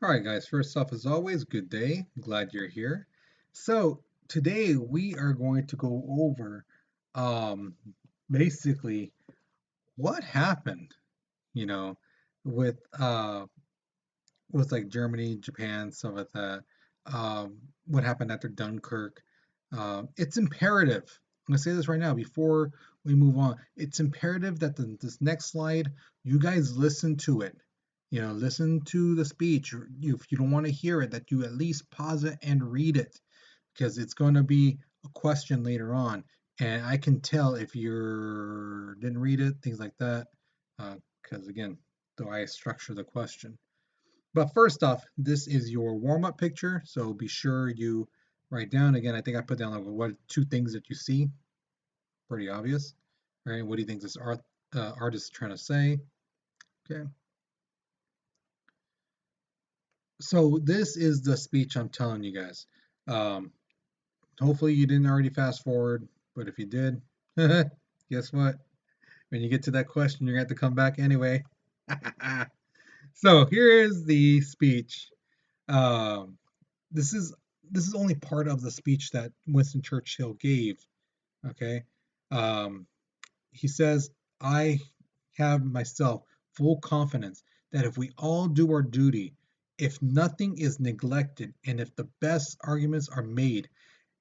All right, guys, first off, as always, good day. Glad you're here. So, today we are going to go over um, basically what happened, you know, with like Germany, Japan, stuff like that. What happened after Dunkirk. It's imperative. I'm going to say this right now before we move on. It's imperative that this next slide, you guys listen to it. Listen to the speech. If you don't want to hear it, that you at least pause it and read it, because it's going to be a question later on. And I can tell if you didn't read it, things like that, because again, the way I structure the question. But first off, this is your warm-up picture, so be sure you write down. Again, I think I put down like what two things that you see. Pretty obvious, right? What do you think this artist is trying to say? Okay. So this is the speech I'm telling you guys. Um, Hopefully you didn't already fast forward, but if you did, guess what? When you get to that question, you're gonna have to come back anyway. So here is the speech. Um, this is this is only part of the speech that Winston Churchill gave. Okay, um, he says, "I have myself full confidence that if we all do our duty, if nothing is neglected, and if the best arguments are made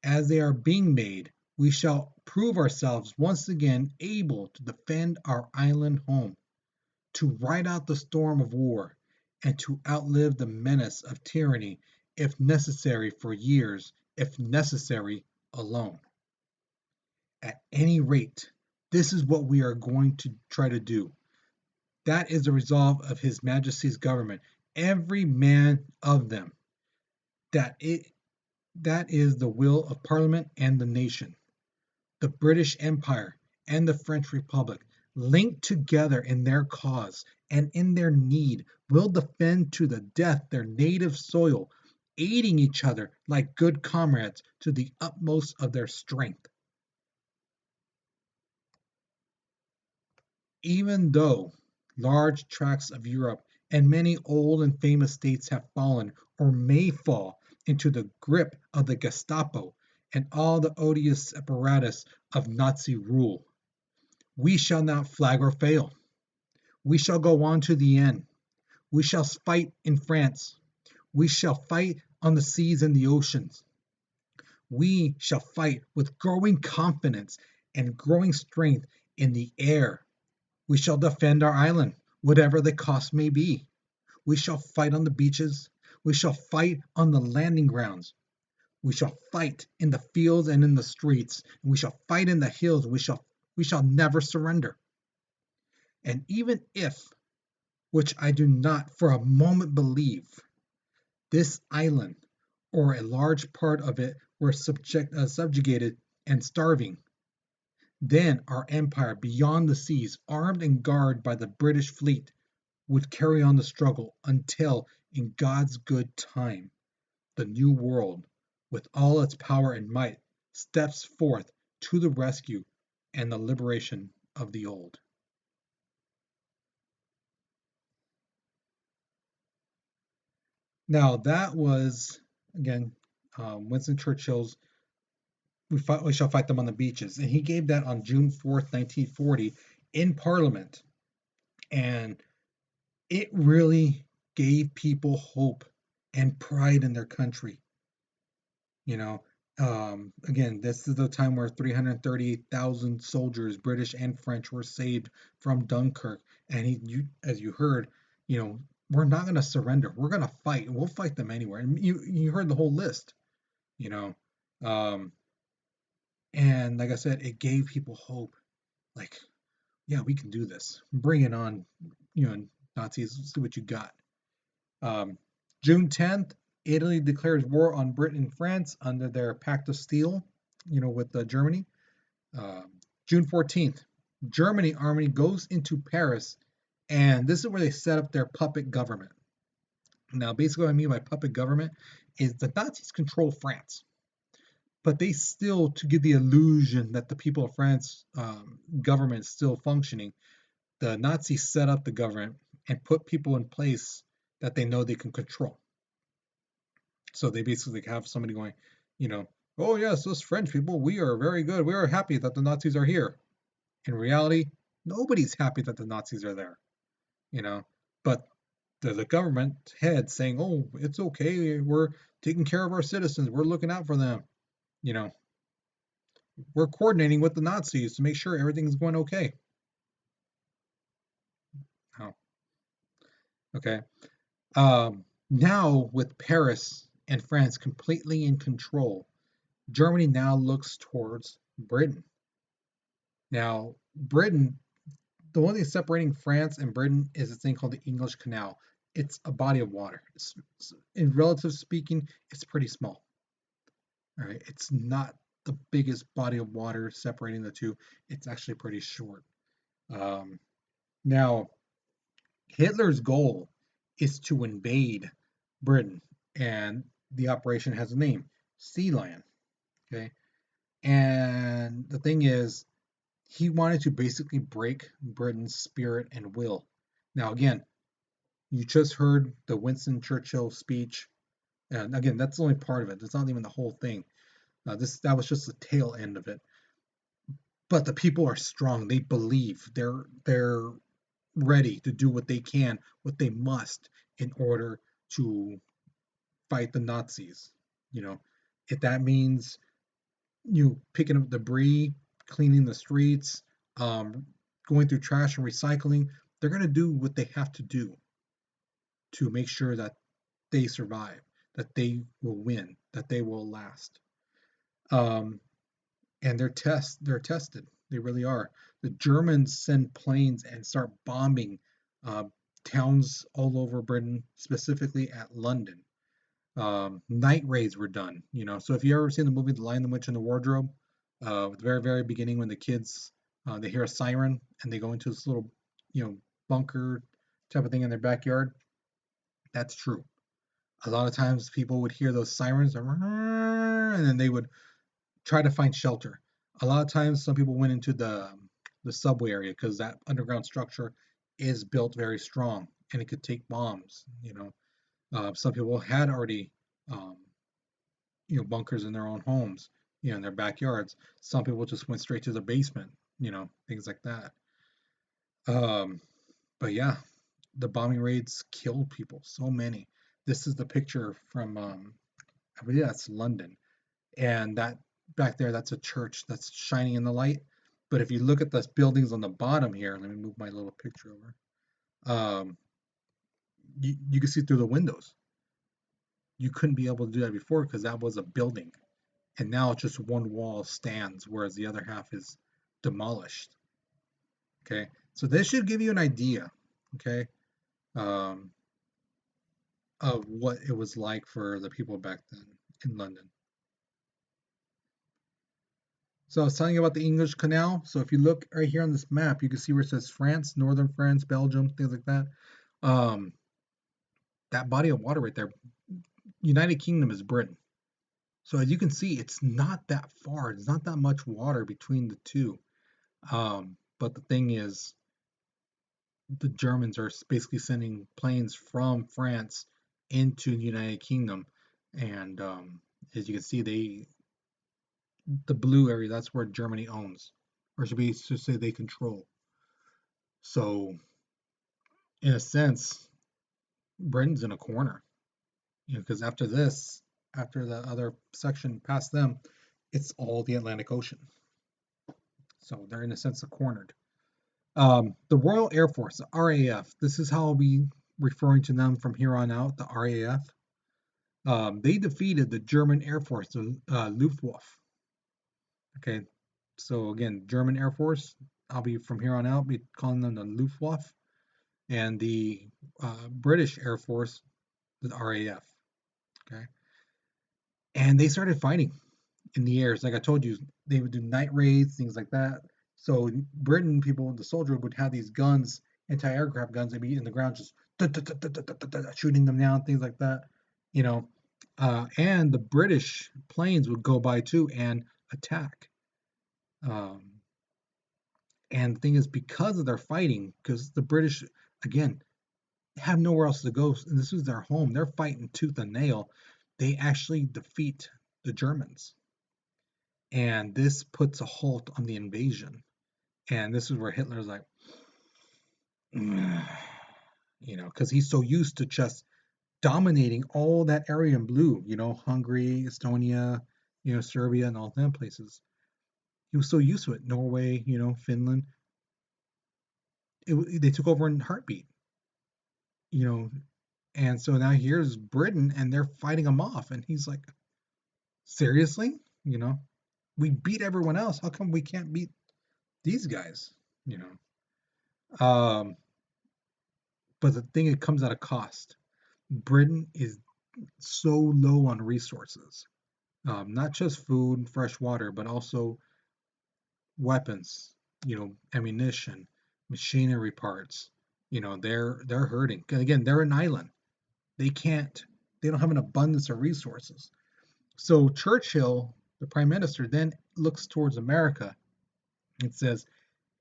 as they are being made, we shall prove ourselves once again able to defend our island home, to ride out the storm of war, and to outlive the menace of tyranny, if necessary for years, if necessary alone. At any rate, this is what we are going to try to do. That is the resolve of His Majesty's government, every man of them. That it that is the will of Parliament and the nation. The British Empire and the French Republic, linked together in their cause and in their need, will defend to the death their native soil, aiding each other like good comrades to the utmost of their strength. Even though large tracts of Europe and many old and famous states have fallen or may fall into the grip of the Gestapo and all the odious apparatus of Nazi rule, we shall not flag or fail. We shall go on to the end. We shall fight in France. We shall fight on the seas and the oceans. We shall fight with growing confidence and growing strength in the air. We shall defend our island, whatever the cost may be. We shall fight on the beaches. We shall fight on the landing grounds. We shall fight in the fields and in the streets. We shall fight in the hills. We shall never surrender. And even if, which I do not for a moment believe, this island, or a large part of it, were subjugated and starving, then our empire beyond the seas, armed and guarded by the British fleet, would carry on the struggle until, in God's good time, the New World, with all its power and might, steps forth to the rescue and the liberation of the Old. Now, that was, again, Winston Churchill's we shall fight them on the beaches. And he gave that on June 4th, 1940, in Parliament. And it really gave people hope and pride in their country. You know, again, this is the time where 338,000 soldiers, British and French, were saved from Dunkirk. And as you heard, you know, we're not going to surrender. We're going to fight. We'll fight them anywhere. And you heard the whole list. You know, um, and like I said, it gave people hope. Like, yeah, we can do this. Bring it on, Nazis. Let's see what you got. Um, June 10th, Italy declares war on Britain and France under their Pact of Steel, with Germany. Um, June 14th, Germany army goes into Paris, and this is where they set up their puppet government. Now, basically, what I mean by puppet government is the Nazis control France, but they still, to give the illusion that the people of France government is still functioning, the Nazis set up the government and put people in place that they know they can control. So they basically have somebody going, you know, oh yes, us French people, we are very good. We are happy that the Nazis are here. In reality, nobody's happy that the Nazis are there, you know. But there's a government head saying, oh, it's okay. We're taking care of our citizens. We're looking out for them. You know, we're coordinating with the Nazis to make sure everything's going okay. Oh, okay. Now, with Paris and France completely in control, Germany now looks towards Britain. Now, Britain, the only thing separating France and Britain is a thing called the English Canal. It's a body of water. In relative speaking, it's pretty small. All right, it's not the biggest body of water separating the two. It's actually pretty short. Um, Now, Hitler's goal is to invade Britain, and the operation has a name, Sea Lion. Okay, and the thing is, he wanted to basically break Britain's spirit and will. Now, again, you just heard the Winston Churchill speech, and again, that's only part of it. It's not even the whole thing. That was just the tail end of it. But the people are strong. They believe. They're ready to do what they can, what they must, in order to fight the Nazis. You know, if that means picking up debris, cleaning the streets, um, going through trash and recycling, they're going to do what they have to do to make sure that they survive, that they will win, that they will last. Um, and they're tested. They really are. The Germans send planes and start bombing uh, towns all over Britain, specifically at London. Night raids were done. So if you ever seen the movie The Lion, the Witch, and the Wardrobe, at the very very beginning when the kids they hear a siren and they go into this little bunker type of thing in their backyard, that's true. A lot of times people would hear those sirens and then they would try to find shelter. A lot of times, some people went into the subway area because that underground structure is built very strong and it could take bombs. Some people had already, um, bunkers in their own homes, in their backyards. Some people just went straight to the basement, things like that. Um, but yeah, the bombing raids killed people, so many. This is the picture from, I believe that's London. And that back there, that's a church that's shining in the light. But if you look at the buildings on the bottom here, let me move my little picture over. You can see through the windows. You couldn't be able to do that before because that was a building, and now just one wall stands, whereas the other half is demolished. Okay, so this should give you an idea, okay, um, of what it was like for the people back then in London. So I was telling you about the English Canal. So if you look right here on this map, you can see where it says France, Northern France, Belgium, things like that. Um, that body of water right there, United Kingdom is Britain. So as you can see, it's not that far. It's not that much water between the two. But the thing is, the Germans are basically sending planes from France into the United Kingdom, and as you can see, the blue area, that's where Germany owns, or should say they control. So in a sense, Britain's in a corner, because after this, after the other section past them, it's all the Atlantic Ocean. So they're in a sense cornered. The Royal Air Force, the RAF. This is how I'll be referring to them from here on out. The RAF. They defeated the German Air Force, the Luftwaffe. Okay, so again, German Air Force. I'll be from here on out be calling them the Luftwaffe, and the British Air Force, the RAF. Okay, and they started fighting in the air. So like I told you, they would do night raids, things like that. So Britain people, the soldier would have these guns, anti-aircraft guns. They'd be in the ground just shooting them down, things like that. You know, and the British planes would go by too and attack. Um, and the thing is, because of their fighting, because the British, again, have nowhere else to go, and this was their home. They're fighting tooth and nail. they actually defeat the Germans. And this puts a halt on the invasion. And this is where Hitler's like, because he's so used to just dominating all that area in blue, Hungary, Estonia, Serbia, and all them places. He was so used to it. Norway, Finland. They took over in heartbeat, you know. And so now here's Britain, and they're fighting him off, and he's like, seriously, we beat everyone else. How come we can't beat these guys? You know. But the thing, it comes at a cost. Britain is so low on resources, not just food, fresh water, but also weapons, ammunition, machinery parts. They're hurting. And again, they're an island. They can't. They don't have an abundance of resources. So Churchill, the prime minister, then looks towards America and says,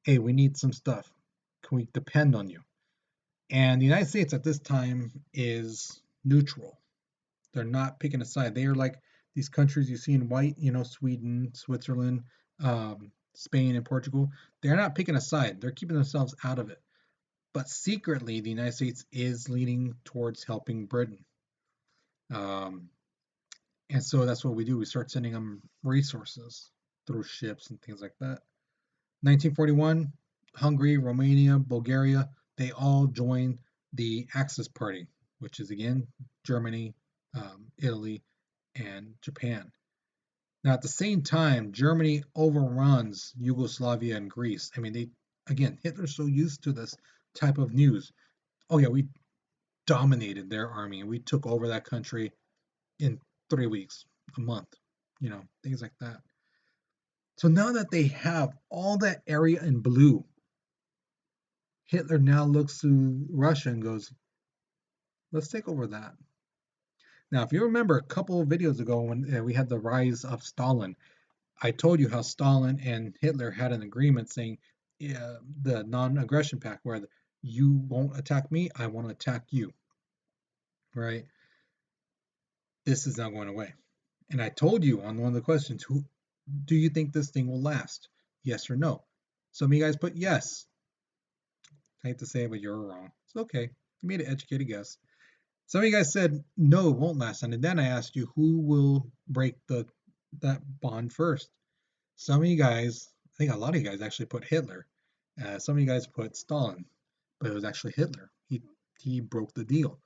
"Hey, we need some stuff. Can we depend on you?" And the United States at this time is neutral. They're not picking a side. They are like these countries you see in white, Sweden, Switzerland, Spain, and Portugal. They're not picking a side. They're keeping themselves out of it. But secretly, the United States is leaning towards helping Britain. Um, and so that's what we do. We start sending them resources through ships and things like that. 1941, Hungary, Romania, Bulgaria, they all join the Axis Party, which is again Germany, Italy, and Japan. Now, at the same time, Germany overruns Yugoslavia and Greece. I mean, Hitler's so used to this type of news. Oh, yeah, we dominated their army and we took over that country in 3 weeks, a month, things like that. So now that they have all that area in blue, Hitler now looks to Russia and goes, let's take over that. Now, if you remember a couple of videos ago when we had the rise of Stalin, I told you how Stalin and Hitler had an agreement saying the non-aggression pact, where you won't attack me, I won't attack you, right? This is not going away. And I told you on one of the questions, who do you think this thing will last? Yes or no? Some of you guys put yes. I hate to say it, but you're wrong. It's okay. You made an educated guess. Some of you guys said no, it won't last. And then I asked you who will break that bond first. Some of you guys, I think a lot of you guys actually put Hitler. Some of you guys put Stalin, but it was actually Hitler. He broke the deal.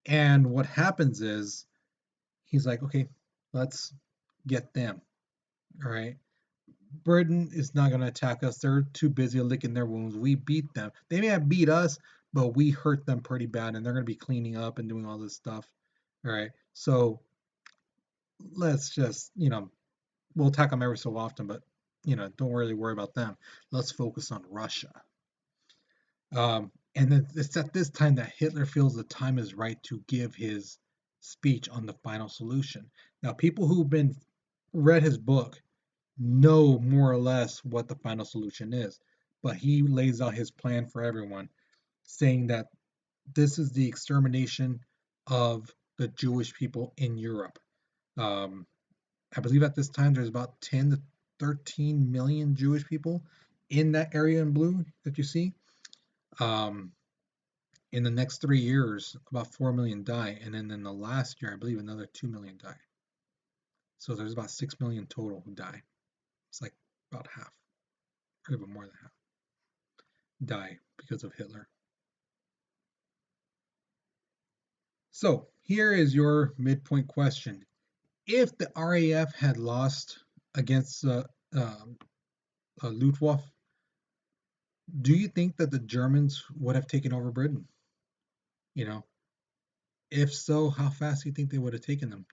And what happens is he's like, okay, let's get them. All right. Britain is not going to attack us. They're too busy licking their wounds. We beat them. They may have beat us, but we hurt them pretty bad, and they're going to be cleaning up and doing all this stuff. All right. So let's just, we'll attack them every so often, but, don't really worry about them. Let's focus on Russia. And then it's at this time that Hitler feels the time is right to give his speech on the final solution. Now, people who've read his book know more or less what the final solution is, but he lays out his plan for everyone, saying that this is the extermination of the Jewish people in Europe. I believe at this time there's about 10 to 13 million Jewish people in that area in blue that you see. In the next 3 years, about 4 million die, and then in the last year, I believe another 2 million die. So there's about 6 million total who die. It's like about half, or even more than half, die because of Hitler. So here is your midpoint question. If the RAF had lost against Luftwaffe, do you think that the Germans would have taken over Britain? If so, how fast do you think they would have taken them?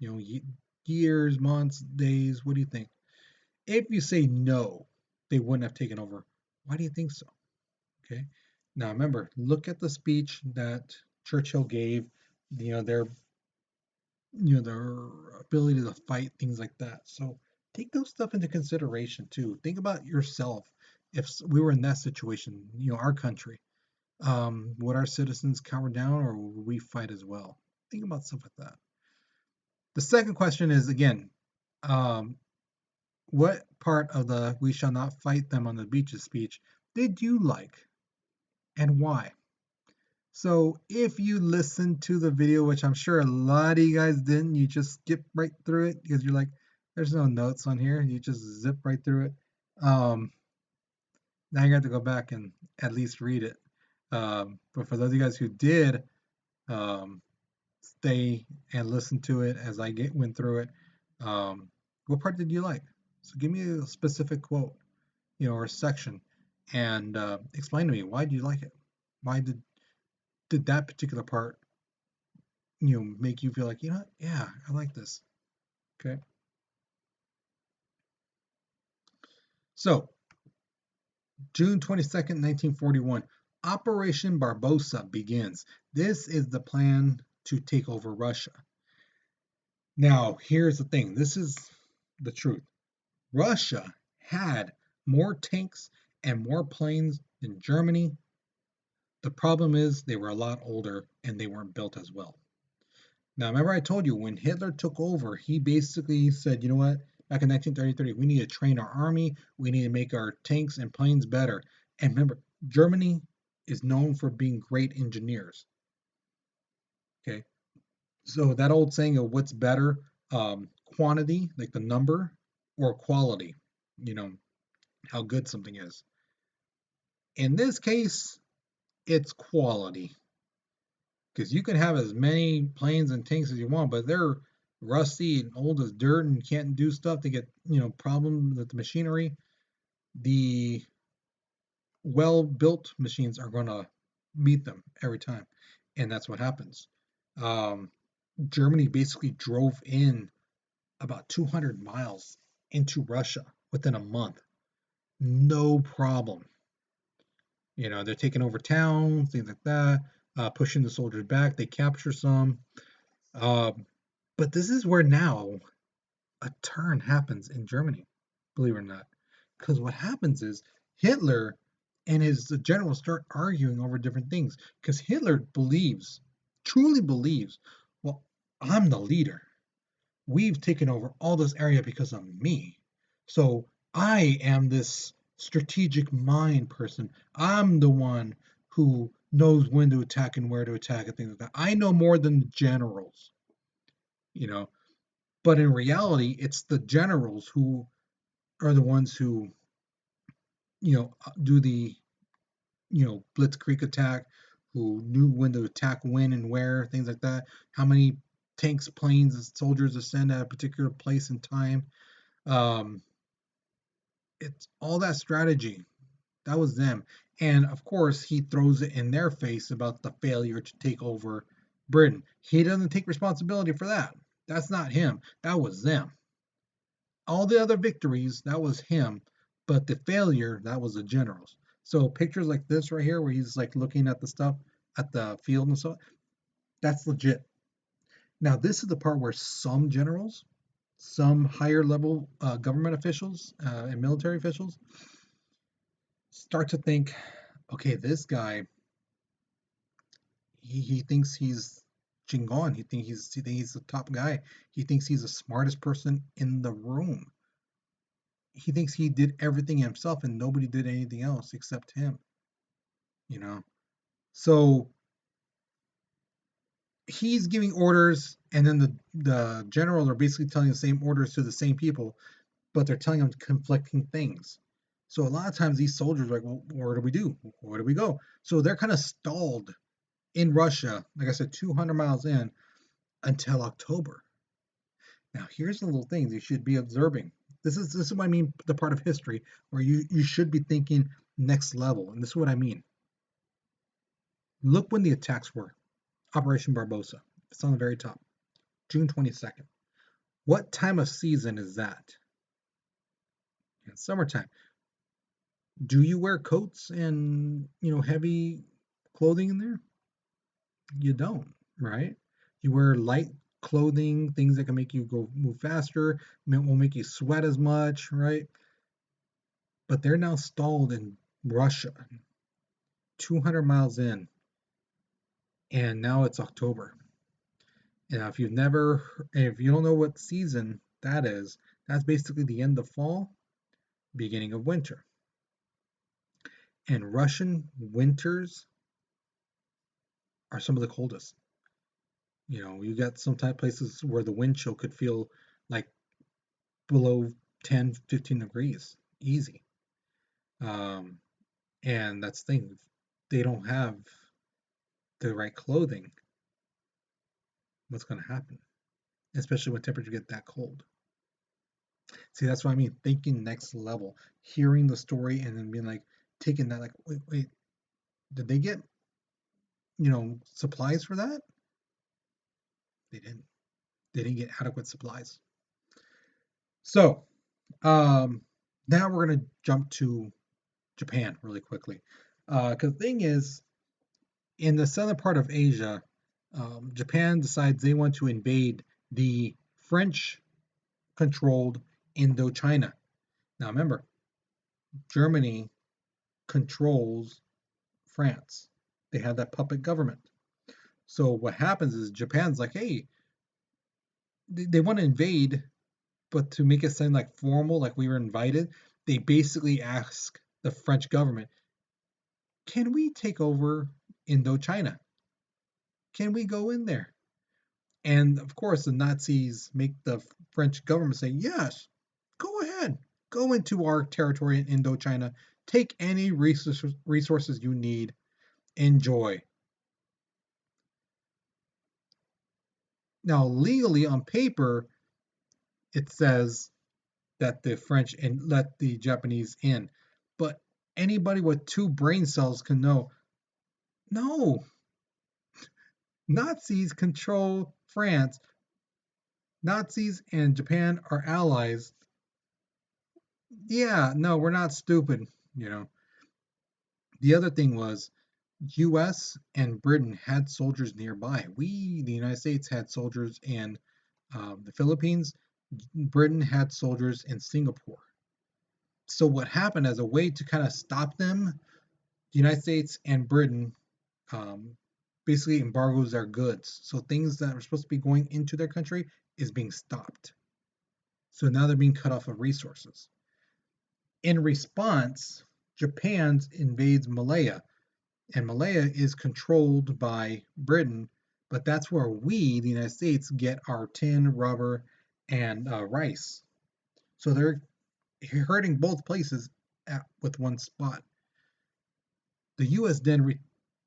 Years, months, days, what do you think? If you say no, they wouldn't have taken over, why do you think so? Okay. Now remember, look at the speech that Churchill gave, their ability to fight, things like that. So take those stuff into consideration too. Think about yourself. If we were in that situation, our country, would our citizens cower down, or would we fight as well? Think about stuff like that. The second question is again, um, what part of the "We shall not fight them on the beaches" speech did you like, and why? So if you listened to the video, which I'm sure a lot of you guys didn't, you just skip right through it because you're like, there's no notes on here. You just zip right through it. Now you have to go back and at least read it. But for those of you guys who did um, stay and listen to it as I went through it, um, what part did you like? So give me a specific quote, or a section, and explain to me why do you like it? Why did that particular part make you feel like, yeah, I like this. Okay. So, June 22nd, 1941, Operation Barbosa begins. This is the plan to take over Russia. Now, here's the thing. This is the truth. Russia had more tanks and more planes than Germany. The problem is they were a lot older and they weren't built as well. Now, remember I told you when Hitler took over, he basically said, you know what? Back in 1933, we need to train our army. We need to make our tanks and planes better. And remember, Germany is known for being great engineers. Okay. So that old saying of what's better, quantity, like the number, or quality, you know, how good something is. In this case, it's quality. Because you can have as many planes and tanks as you want, but they're rusty and old as dirt and can't do stuff. They get problems with the machinery. The well-built machines are going to beat them every time, and that's what happens. Um, Germany basically drove in about 200 miles into Russia within a month, no problem. They're taking over towns, things like that, pushing the soldiers back. They capture some. Um, but this is where now a turn happens in Germany, believe it or not. Because what happens is Hitler and his generals start arguing over different things. Because Hitler believes, truly believes, well, I'm the leader. We've taken over all this area because of me. So I am this strategic mind person. I'm the one who knows when to attack and where to attack and things like that. I know more than the generals, you know. But in reality, it's the generals who are the ones who, do the, blitzkrieg attack, who knew when to attack when and where, things like that. How many tanks, planes, and soldiers to send at a particular place and time. Um, it's all that strategy. That was them. And of course, he throws it in their face about the failure to take over Britain. He doesn't take responsibility for that. That's not him. That was them. All the other victories, that was him, but the failure, that was the generals. So pictures like this right here, where he's like looking at the stuff at the field and so, that's legit. Now this is the part where some generals, some higher level government officials and military officials start to think, okay, this guy, he thinks he's Chingon. He thinks he's the top guy. He thinks he's the smartest person in the room. He thinks he did everything himself and nobody did anything else except him, you know. So he's giving orders and then the generals are basically telling the same orders to the same people, but they're telling them conflicting things. So a lot of times these soldiers are like, well, what do we do? Where do we go? So they're kind of stalled in Russia, like I said, 200 miles in until October. Now here's the little things you should be observing. This is what I mean, the part of history where you should be thinking next level, and this is what I mean. Look when the attacks were. Operation Barbosa. It's on the very top. June 22nd. What time of season is that? In summertime. Do you wear coats and heavy clothing in there? You don't, right? You wear light clothing, things that can make you go move faster, won't make you sweat as much, right? But they're now stalled in Russia, 200 miles in, and now it's October. Now, if you don't know what season that is, that's basically the end of fall, beginning of winter. And Russian winters are some of the coldest. You got some type places where the wind chill could feel like below 10, 15 degrees, easy. Um, and that's the thing, they don't have the right clothing. What's going to happen? Especially when temperatures get that cold. See, that's what I mean. Thinking next level, hearing the story and then being like, taking that, like, wait, did they get, supplies for that? They didn't. They didn't get adequate supplies. So, um, now we're gonna jump to Japan really quickly, because the thing is, in the southern part of Asia, Japan decides they want to invade the French-controlled Indochina. Now, remember, Germany controls France. They have that puppet government. So what happens is Japan's like, hey, they want to invade, but to make it sound like formal, like we were invited, they basically ask the French government, can we take over Indochina? Can we go in there? And of course, the Nazis make the French government say, yes, go ahead, go into our territory in Indochina, take any resources you need, enjoy. Now, legally on paper, it says that the French and let the Japanese in. But anybody with two brain cells can know, no, Nazis control France. Nazis and Japan are allies. Yeah, no, we're not stupid, you know. The other thing was US and Britain had soldiers nearby. We, the United States, had soldiers in the Philippines. Britain had soldiers in Singapore. So what happened as a way to kind of stop them, the United States and Britain um, basically embargoes their goods. So things that are supposed to be going into their country is being stopped. So now they're being cut off of resources. In response, Japan invades Malaya, and Malaya is controlled by Britain, but that's where we, the United States, get our tin, rubber, and rice. So they're hurting both places with one spot. The US then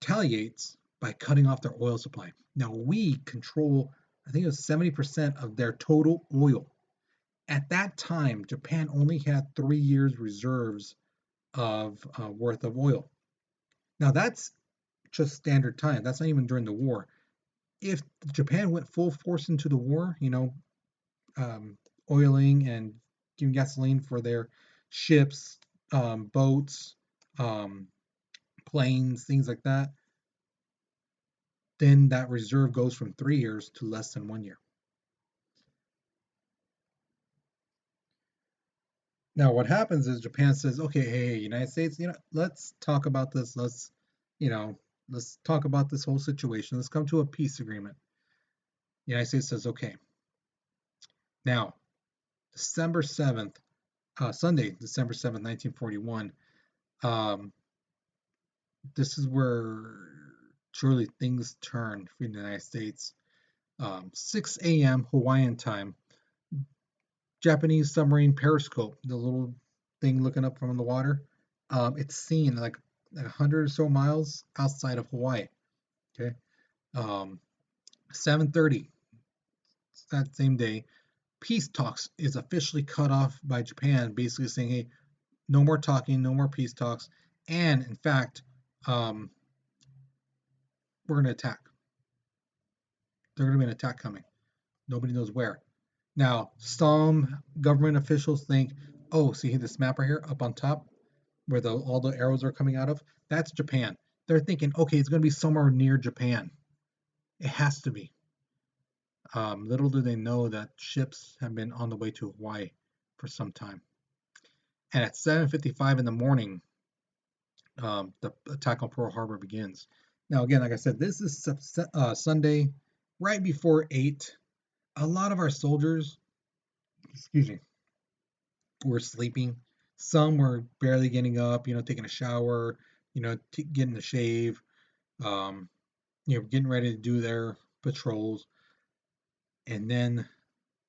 retaliates by cutting off their oil supply. Now we control, I think it was 70% of their total oil. At that time, Japan only had 3 years reserves of worth of oil. Now that's just standard time. That's not even during the war. If Japan went full force into the war, um, oiling and giving gasoline for their ships, boats, um, planes, things like that, then that reserve goes from 3 years to less than 1 year. Now, what happens is Japan says, okay, hey, United States, let's talk about this. You know, let's talk about this whole situation. Let's come to a peace agreement. The United States says, okay. Now, December 7th, Sunday, December 7th, 1941, um, this is where truly things turn for the United States. 6 a.m. Hawaiian time, Japanese submarine periscope, the little thing looking up from the water, it's seen like 100 or so miles outside of Hawaii. Okay, 7:30 that same day, peace talks is officially cut off by Japan, basically saying, "Hey, no more talking, no more peace talks," and in fact, um, we're going to attack. There's going to be an attack coming. Nobody knows where. Now, some government officials think, oh, see this map right here up on top where all the arrows are coming out of? That's Japan. They're thinking, okay, it's going to be somewhere near Japan. It has to be. Little do they know that ships have been on the way to Hawaii for some time. And at 7:55 in the morning, the attack on Pearl Harbor begins. Now, again, like I said, this is Sunday, right before 8, a lot of our soldiers, excuse me, were sleeping. Some were barely getting up, taking a shower, getting a shave, um, getting ready to do their patrols. And then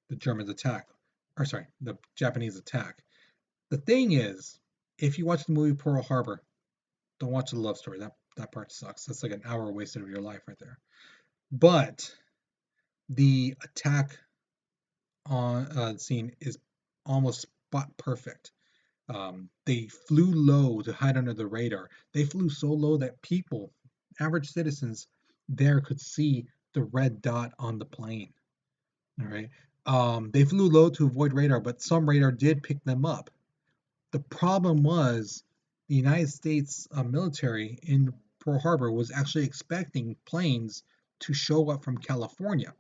the Germans attack, or sorry, the Japanese attack. The thing is, if you watch the movie Pearl Harbor, don't watch the love story. That part sucks. That's like an hour wasted of your life right there. But the attack on scene is almost spot perfect. They flew low to hide under the radar. They flew so low that people, average citizens, there could see the red dot on the plane. All right. They flew low to avoid radar, but some radar did pick them up. The problem was the United States military in Pearl Harbor was actually expecting planes to show up from California.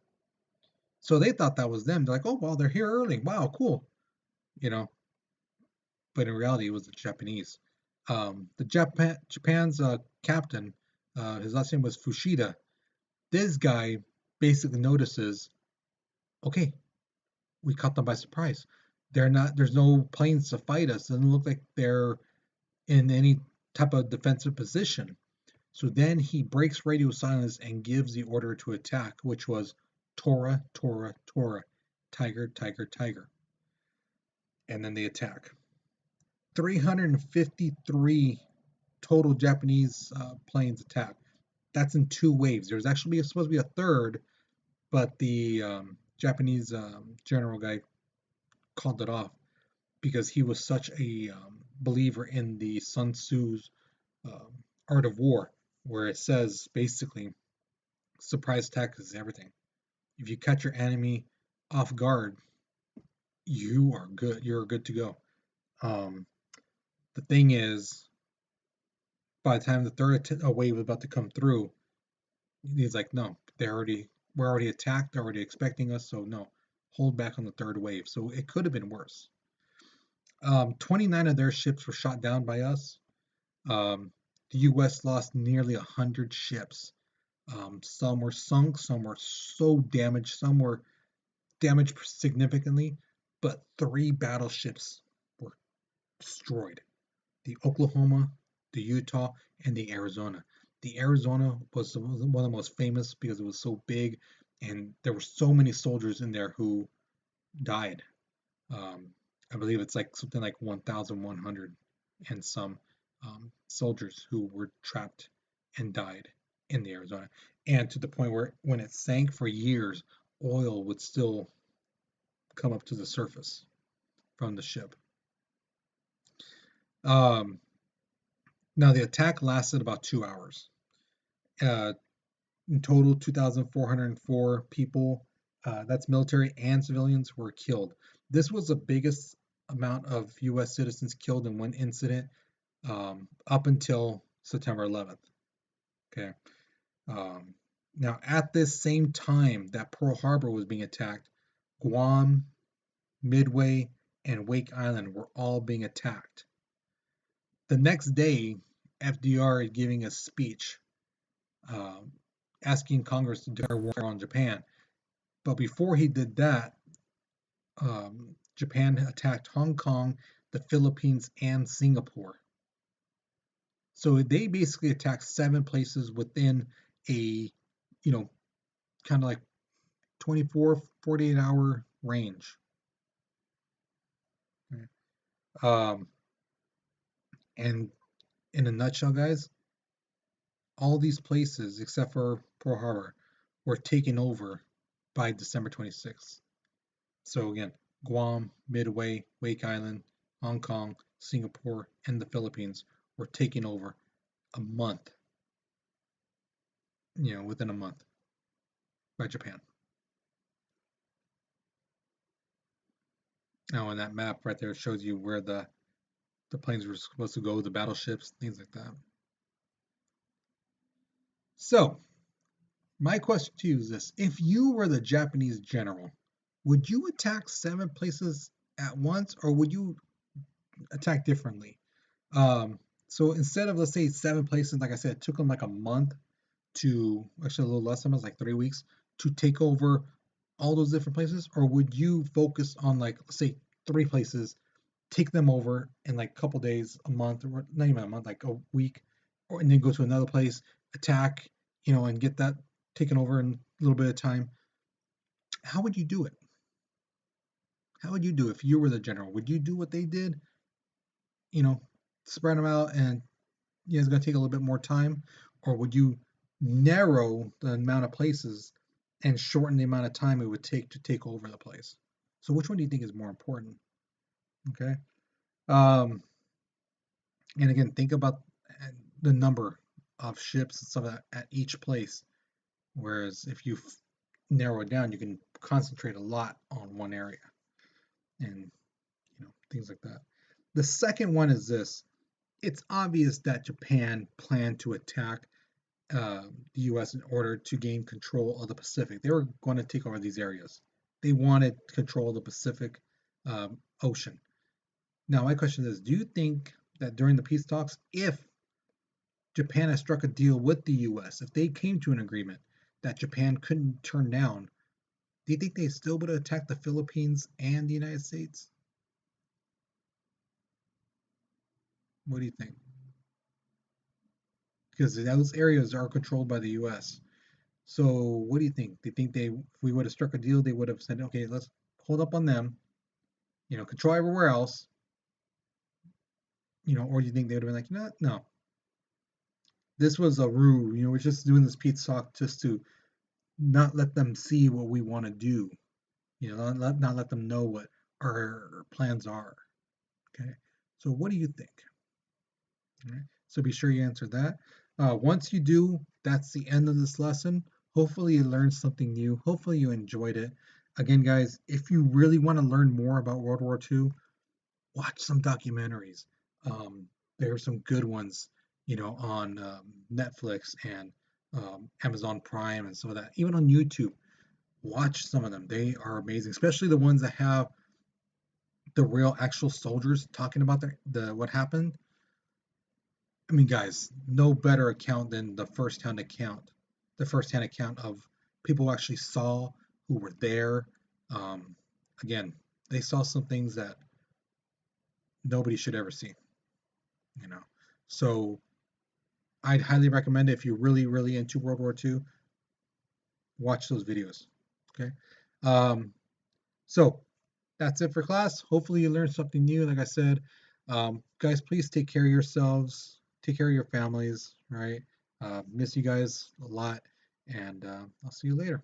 So they thought that was them. They're like, oh, well, they're here early. Wow, cool. You know, but in reality, it was the Japanese. Japan's captain, his last name was Fushida. This guy basically notices, okay, we caught them by surprise. They're not. There's no planes to fight us. It doesn't look like they're in any type of defensive position. So then he breaks radio silence and gives the order to attack, which was Tora, Tora, Tora, Tiger, Tiger, Tiger. And then they attack. 353 total Japanese planes attack. That's in 2 waves. There's actually supposed to be a third, but the Japanese general guy called it off because he was such a believer in the Sun Tzu's um, Art of War, where it says basically surprise attack is everything. If you catch your enemy off guard, you are good. You're good to go. Um, the thing is, by the time the third wave was about to come through, he's like, no, we're already attacked. They're already expecting us. So no, hold back on the third wave. So it could have been worse. 29 of their ships were shot down by us. Um, the U.S. lost nearly 100 ships. Some were sunk, some were so damaged, some were damaged significantly, but 3 battleships were destroyed: the Oklahoma, the Utah, and the Arizona. The Arizona was one of the most famous because it was so big, and there were so many soldiers in there who died. Um, I believe it's like something like 1,100 and some soldiers who were trapped and died in the Arizona. And to the point where when it sank for years, oil would still come up to the surface from the ship. Um, Now, the attack lasted about 2 hours. Uh, in total, 2,404 people, that's military and civilians, were killed. This was the biggest amount of U.S. citizens killed in one incident up until September 11th. Okay. Um, Now, at this same time that Pearl Harbor was being attacked, Guam, Midway, and Wake Island were all being attacked. The next day, FDR is giving a speech um, asking Congress to declare war on Japan. But before he did that, Japan attacked Hong Kong, the Philippines, and Singapore. So they basically attacked 7 places within a, you know, kind of like 24, 48-hour range. Um, and in a nutshell, guys, all these places, except for Pearl Harbor, were taken over by December 26th. So again, Guam, Midway, Wake Island, Hong Kong, Singapore, and the Philippines were taken over a month, within a month by Japan. Now on that map right there shows you where the planes were supposed to go, the battleships, things like that. So my question to you is this: if you were the Japanese general, would you attack 7 places at once, or would you attack differently? Um, so instead of, let's say, 7 places, like I said, it took them like a month to, actually a little less than, it was like 3 weeks to take over all those different places, or would you focus on, like, let's say 3 places, take them over in like a couple days, a month, or not even a month, like a week, or and then go to another place, attack, and get that taken over in a little bit of time? How would you do it? How would you do it if you were the general? Would you do what they did? You know, Spread them out, and it's going to take a little bit more time, or would you narrow the amount of places and shorten the amount of time it would take to take over the place? So, which one do you think is more important? Okay. Um, and again, think about the number of ships and stuff at each place. Whereas if you narrow it down, you can concentrate a lot on one area, and things like that. The second one is this: it's obvious that Japan planned to attack the U.S. in order to gain control of the Pacific. They were going to take over these areas. They wanted control of the Pacific Ocean. Now, my question is: do you think that during the peace talks, if Japan has struck a deal with the U.S., if they came to an agreement that Japan couldn't turn down, do you think they still would attack the Philippines and the United States? What do you think? Because those areas are controlled by the U.S. So what do you think? Do you think if we would have struck a deal, they would have said, okay, let's hold up on them, control everywhere else, or do you think they would have been like, no, no, this was a ruse, we're just doing this peace talk just to not let them see what we want to do, not let them know what our plans are. Okay. So what do you think? All right. So be sure you answer that. Once you do, that's the end of this lesson. Hopefully you learned something new. Hopefully you enjoyed it. Again, guys, if you really want to learn more about World War II, watch some documentaries. Um, there are some good ones, on Netflix and Amazon Prime and some of that. Even on YouTube, watch some of them. They are amazing, especially the ones that have the real actual soldiers talking about the what happened. I mean, guys, no better account than the first-hand account of people who actually saw, who were there. Um, Again, they saw some things that nobody should ever see, you know. So I'd highly recommend it if you're really, really into World War II, watch those videos. Okay. Um, so that's it for class. Hopefully you learned something new. Like I said, guys, please take care of yourselves, take care of your families, right? Miss you guys a lot, and I'll see you later.